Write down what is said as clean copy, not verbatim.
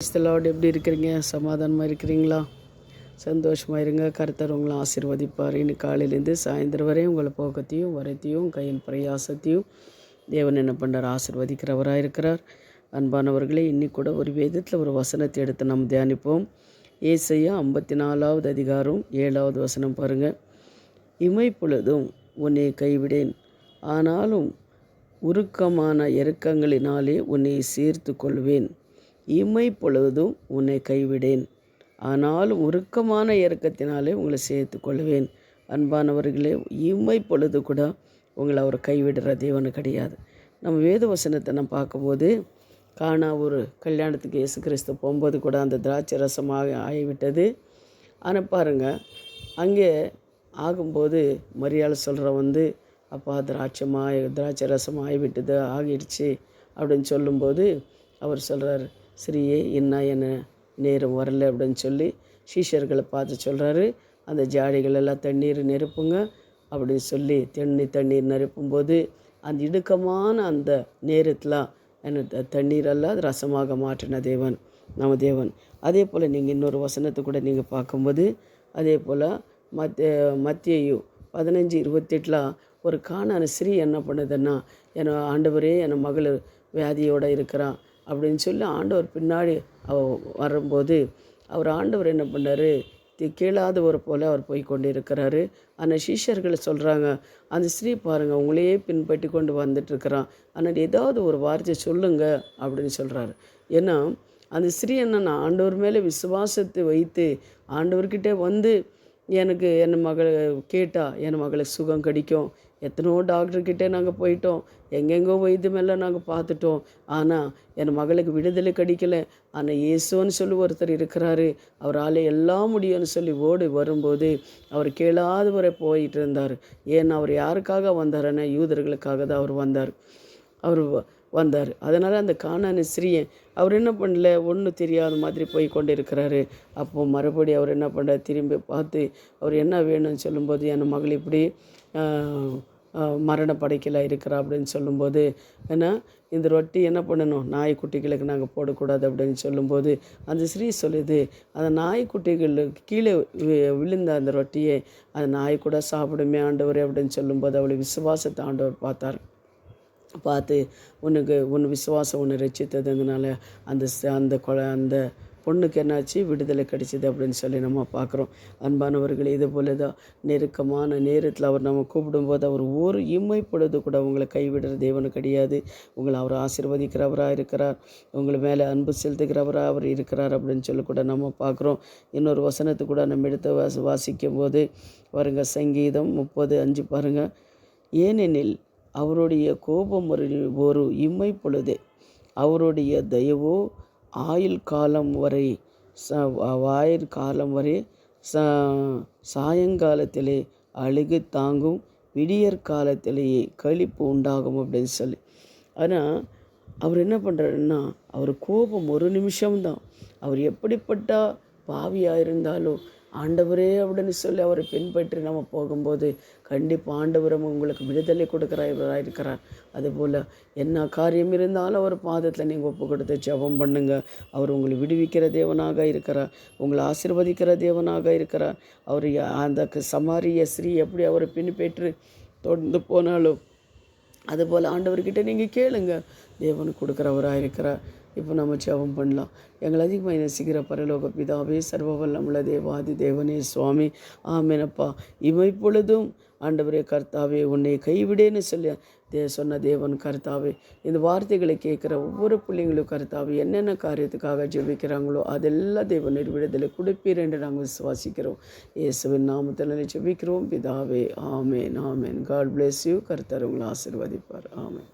கிறிஸ்தலாட் எப்படி இருக்கிறீங்க? சமாதானமாக இருக்கிறீங்களா? சந்தோஷமாக இருங்க. கர்த்தர் உங்களை ஆசீர்வதிப்பார். இன்னைக்கு காலையிலேருந்து சாயந்தரம் வரை உங்களை போக்கத்தையும் வரத்தையும் கையின் பிரயாசத்தையும் தேவன் என்ன பண்ணுறார்? ஆசீர்வதிக்கிறவராக இருக்கிறார். அன்பானவர்களே, இன்னைக்கு கூட ஒரு வேதத்தில் ஒரு வசனத்தை எடுத்து நாம் தியானிப்போம். ஏசாயா 54வது அதிகாரம் 7வது வசனம் பாருங்கள். இமைப்பொழுதும் உன்னை கைவிடேன், ஆனாலும் உருக்கமான இரக்கங்களினாலே உன்னை சேர்த்து கொள்வேன். இமைப்பொழுதும் உன்னை கைவிடேன், ஆனாலும் உருக்கமான இரக்கத்தினாலே உங்களை சேர்த்து கொள்வேன். அன்பானவர்களே, இமைப்பொழுது கூட உங்களை அவர் கைவிடுற தேவன் கிடையாது. நம்ம வேத வசனத்தை நம்ம பார்க்கும்போது காணா ஒரு கல்யாணத்துக்கு இயேசு கிறிஸ்து போகும்போது கூட அந்த திராட்சை ரசமாக ஆகிவிட்டது. ஆனால் பாருங்கள், அங்கே ஆகும்போது மரியாதை சொல்கிற அப்பா திராட்சை ரசம் ஆகிவிட்டது, ஆகிடுச்சு அப்படின்னு சொல்லும்போது அவர் சொல்கிறார், ஸ்ரீயே இன்னும் என்ன நேரம் வரல அப்படின்னு சொல்லி சீஷர்களை பார்த்து சொல்கிறாரு, அந்த ஜாடிகளெல்லாம் தண்ணீர் நிரப்புங்க அப்படின்னு சொல்லி தண்ணீர் நிரப்பும்போது அந்த இடுக்கமான அந்த நேரத்தில் என்ன தண்ணீரெல்லாம் ரசமாக மாற்றின தேவன் நம்ம தேவன். அதே போல் நீங்கள் இன்னொரு வசனத்தை கூட நீங்கள் பார்க்கும்போது அதே போல் மத்தேயு 15:28 ஒரு காணான ஸ்ரீ என்ன பண்ணுதுன்னா, என் ஆண்டவரே என் மகள் வியாதியோடு இருக்கிறான் அப்படின்னு சொல்லி ஆண்டவர் பின்னாடி வரும்போது அவர் ஆண்டவர் என்ன பண்ணார்? கேளாதவர் போல் அவர் போய் கொண்டு இருக்கிறாரு. ஆனால் சீஷர்கள் சொல்கிறாங்க, அந்த ஸ்ரீ பாருங்கள் உங்களையே பின்பற்றி கொண்டு வந்துட்டுருக்கிறான், ஆனால் ஏதாவது ஒரு வார்த்தை சொல்லுங்க அப்படின்னு சொல்கிறாரு. ஏன்னா அந்த ஸ்ரீ என்னன்னா ஆண்டவர் மேலே விசுவாசத்தை வைத்து ஆண்டவர்கிட்ட எனக்கு என் மகளை கேட்டால் என் மகளுக்கு சுகம் கிடைக்கும். எத்தனோ டாக்டர்கிட்டே நாங்கள் போயிட்டோம், எங்கெங்கோ வைத்தியமெல்லாம் நாங்கள் பார்த்துட்டோம், ஆனால் என் மகளுக்கு விடுதலை கிடைக்கல. ஆனால் இயேசுன்னு சொல்லி ஒருத்தர் இருக்கிறாரு, அவரால் எல்லாம் முடியும்னு சொல்லி ஓடி வரும்போது அவர் கேளாதவரை போயிட்டு இருந்தார். ஏன்னா அவர் யாருக்காக வந்தாருன்னா யூதர்களுக்காக தான் அவர் வந்தார். அதனால் அந்த கானானி ஸ்ரீயை அவர் என்ன பண்ணல, ஒன்றும் தெரியாத மாதிரி போய் கொண்டு இருக்கிறாரு. அப்போது மறுபடியும் அவர் என்ன பண்ணுறார்? திரும்பி பார்த்து அவர் என்ன வேணும்னு சொல்லும்போது, என் மகள் இப்படி மரண படைக்கல இருக்கிறா அப்படின்னு சொல்லும்போது, ஏன்னா இந்த ரொட்டி என்ன பண்ணணும், நாய்க்குட்டிகளுக்கு நாங்கள் போடக்கூடாது அப்படின்னு சொல்லும்போது அந்த ஸ்ரீ சொல்லுது, அந்த நாய்க்குட்டிகளுக்கு கீழே விழுந்த அந்த ரொட்டியை அந்த நாய் கூட சாப்பிடுமே ஆண்டவர் அப்படின்னு சொல்லும்போது அவளுடைய விசுவாசத்தை ஆண்டவர் பார்த்து உன் விசுவாசம் ஒன்று ரட்சித்ததுனால அந்த பொண்ணுக்கு என்னாச்சு, விடுதலை கிடைச்சிது அப்படின்னு சொல்லி நம்ம பார்க்குறோம். அன்பானவர்கள், இது போல தான் நெருக்கமான நேரத்தில் அவர் நம்ம கூப்பிடும்போது அவர் ஒரு இமைப்பொழுது கூட உங்களை கைவிடுற தேவனு கிடையாது. உங்களை அவர் ஆசீர்வதிக்கிறவராக இருக்கிறார், உங்களை மேலே அன்பு செலுத்துகிறவராக அவர் இருக்கிறார் அப்படின்னு சொல்லி கூட நம்ம பார்க்குறோம். இன்னொரு வசனத்தை கூட நம்ம எடுத்து வாசிக்கும் போது பாருங்க, சங்கீதம் 30:5 பாருங்கள். ஏனெனில் அவருடைய கோபம் ஒரு இம்மை பொழுதே, அவருடைய தயவோ ஆயுள் காலம் வரை சாயங்காலத்திலே அழுகு தாங்கும், விடியற் காலத்திலேயே களிப்பு உண்டாகும் அப்படின்னு சொல்லி. ஆனால் அவர் என்ன பண்ணுறாருன்னா, அவர் கோபம் ஒரு நிமிஷம்தான். அவர் எப்படிப்பட்ட பாவியாக இருந்தாலும் ஆண்டவரே அப்படின்னு சொல்லி அவரை பின்பற்றி நம்ம போகும்போது கண்டிப்பாக ஆண்டவரும் உங்களுக்கு விடுதலை கொடுக்குறவராக இருக்கிறார். அதுபோல் என்ன காரியம் இருந்தாலும் அவர் பாதத்தில் நீங்கள் ஒப்பு கொடுத்து ஜெபம் பண்ணுங்க. அவர் உங்களை விடுவிக்கிற தேவனாக இருக்கிறார், உங்களை ஆசீர்வதிக்கிற தேவனாக இருக்கிறார். அவர் அந்த சமாரிய ஸ்ரீ எப்படி அவரை பின்பற்றி தொடர்ந்து போனாலும் அதுபோல் ஆண்டவர்கிட்ட நீங்கள் கேளுங்க, தேவன் கொடுக்குறவராக இருக்கிறார். இப்போ நம்ம ஜெபம் பண்ணலாம். எங்களை அதிகமாக நேசிக்கிற பரலோக பிதாவே, சர்வ வல்லமுள்ள தேவாதி தேவனே, சுவாமி, ஆமெனப்பா. இமைப்பொழுதும் ஆண்டவரே கர்த்தாவே உன்னை கைவிடேன்னு சொல்லி சொன்ன தேவன் கர்த்தாவே, இந்த வார்த்தைகளை கேட்குற ஒவ்வொரு பிள்ளைங்களும் கர்த்தாவே என்னென்ன காரியத்துக்காக ஜெபிக்கிறாங்களோ அதெல்லாம் தேவன் விடுதலை கொடுப்பீர் என்று நாங்கள் விசுவாசிக்கிறோம். இயேசுவின் நாமத்தில் ஜெபிக்கிறோம் பிதாவே, ஆமேன் ஆமேன். God bless you. கர்த்தர் உங்களை ஆசீர்வதிப்பார். ஆமேன்.